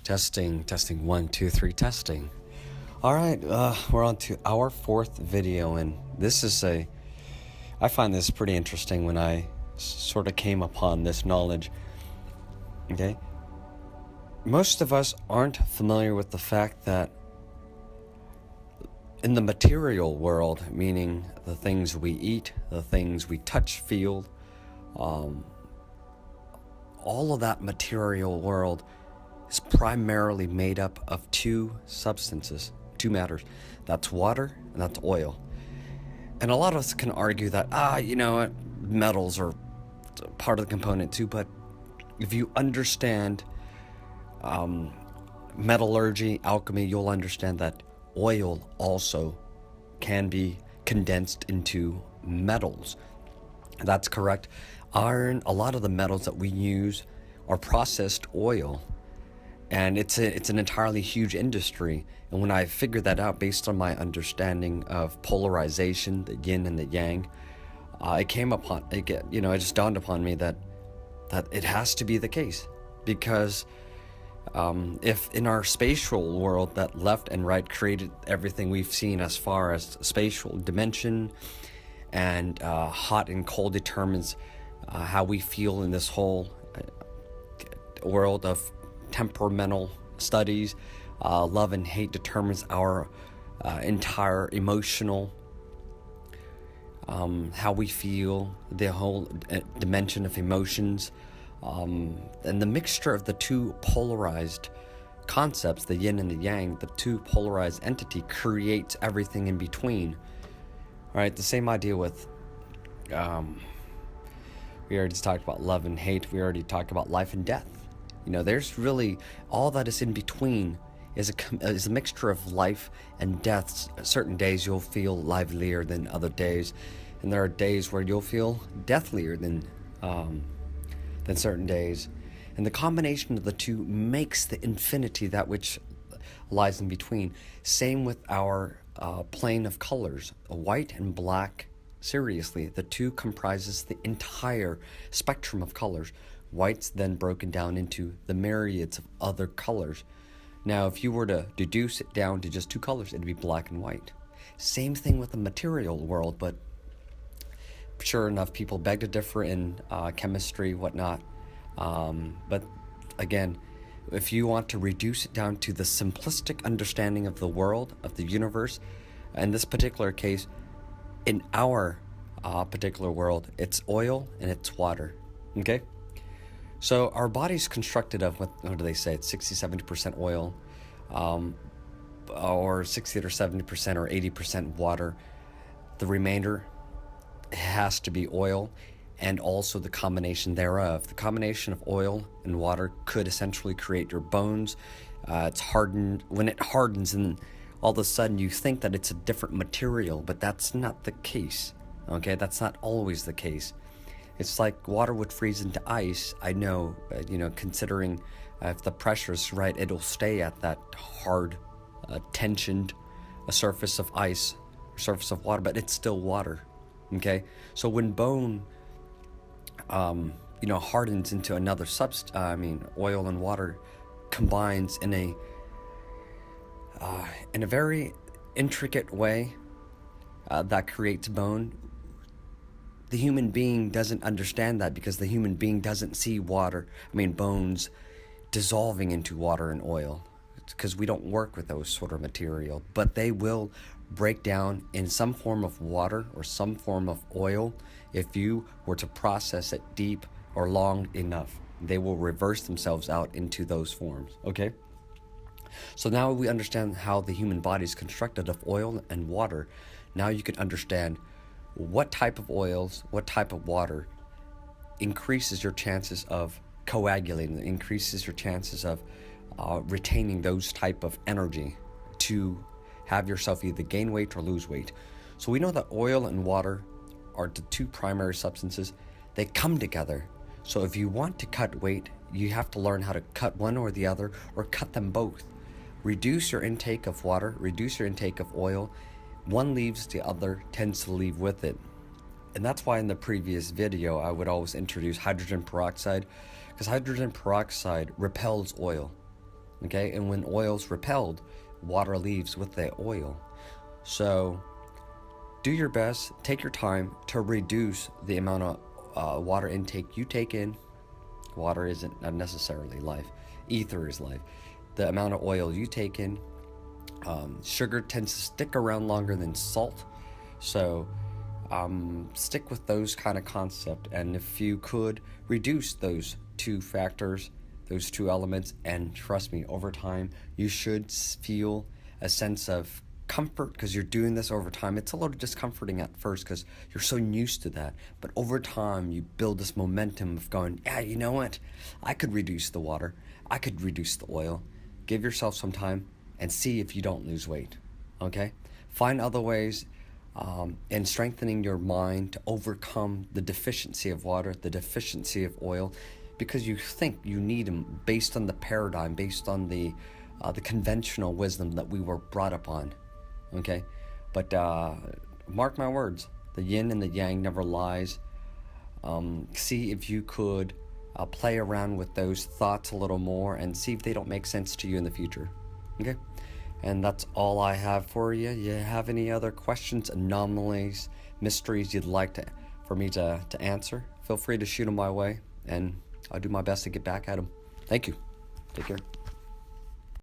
Testing, 1, 2, 3, testing. All right, we're on to our fourth video, and I find this pretty interesting when I sort of came upon this knowledge. Okay, most of us aren't familiar with the fact that in the material world, meaning the things we eat, the things we touch, feel, all of that material world is primarily made up of two substances, two matters. That's water and that's oil. And a lot of us can argue that, metals are part of the component too, but if you understand metallurgy, alchemy, you'll understand that oil also can be condensed into metals. That's correct. Iron, a lot of the metals that we use are processed oil. And it's an entirely huge industry. And when I figured that out based on my understanding of polarization, the yin and the yang, it just dawned upon me that it has to be the case. Because if in our spatial world that left and right created everything we've seen as far as spatial dimension, and hot and cold determines how we feel in this whole world of temperamental studies, love and hate determines our entire emotional, how we feel, the whole dimension of emotions, and the mixture of the two polarized concepts, the yin and the yang, the two polarized entity creates everything in between. All right, the same idea with we already talked about love and hate. We already talked about life and death. There's really all that is in between is a mixture of life and death. Certain days you'll feel livelier than other days, and there are days where you'll feel deathlier than certain days. And the combination of the two makes the infinity that which lies in between. Same with our plane of colors, white and black. Seriously, the two comprises the entire spectrum of colors. White's then broken down into the myriads of other colors. Now, if you were to deduce it down to just two colors, it'd be black and white. Same thing with the material world, but sure enough, people beg to differ in chemistry, whatnot. But again, if you want to reduce it down to the simplistic understanding of the world, of the universe, in this particular case, in our particular world, it's oil and it's water. Okay? So our body's constructed of, what do they say? It's 60-70% oil, or 60 or 70% or 80% water. The remainder has to be oil, and also the combination thereof. The combination of oil and water could essentially create your bones. It's hardened. When it hardens, and all of a sudden you think that it's a different material, but that's not the case. Okay, that's not always the case. It's like water would freeze into ice. I know, considering if the pressure's right, it'll stay at that hard, tensioned surface of ice, surface of water, but it's still water. Okay, so when bone, hardens into another oil and water combines in a very intricate way that creates bone. The human being doesn't understand that because the human being doesn't see bones dissolving into water and oil, because we don't work with those sort of material, but they will break down in some form of water or some form of oil. If you were to process it deep or long enough, they will reverse themselves out into those forms. Okay? So now we understand how the human body is constructed of oil and water. Now you can understand what type of oils, what type of water increases your chances of coagulating, increases your chances of retaining those type of energy to have yourself either gain weight or lose weight. So we know that oil and water are the two primary substances. They come together. So if you want to cut weight, you have to learn how to cut one or the other, or cut them both. Reduce your intake of water, reduce your intake of oil. One leaves, the other tends to leave with it. And that's why in the previous video, I would always introduce hydrogen peroxide, because hydrogen peroxide repels oil. Okay, and when oil's repelled, water leaves with the oil. So do your best, take your time to reduce the amount of water intake you take in. Water isn't necessarily life, ether is life. The amount of oil you take in. Sugar tends to stick around longer than salt, so stick with those kind of concept. And if you could reduce those two factors, those two elements, and trust me, over time you should feel a sense of comfort because you're doing this over time. It's a little discomforting at first because you're so used to that, but over time you build this momentum of going, yeah, you know what, I could reduce the water, I could reduce the oil. Give yourself some time and see if you don't lose weight. Okay, find other ways in strengthening your mind to overcome the deficiency of water, the deficiency of oil, because you think you need them based on the paradigm, based on the conventional wisdom that we were brought up on. Okay, but mark my words, the yin and the yang never lies. See if you could play around with those thoughts a little more and see if they don't make sense to you in the future. Okay, and that's all I have for you. You have any other questions, anomalies, mysteries you'd like for me to answer? Feel free to shoot them my way, and I'll do my best to get back at them. Thank you. Take care.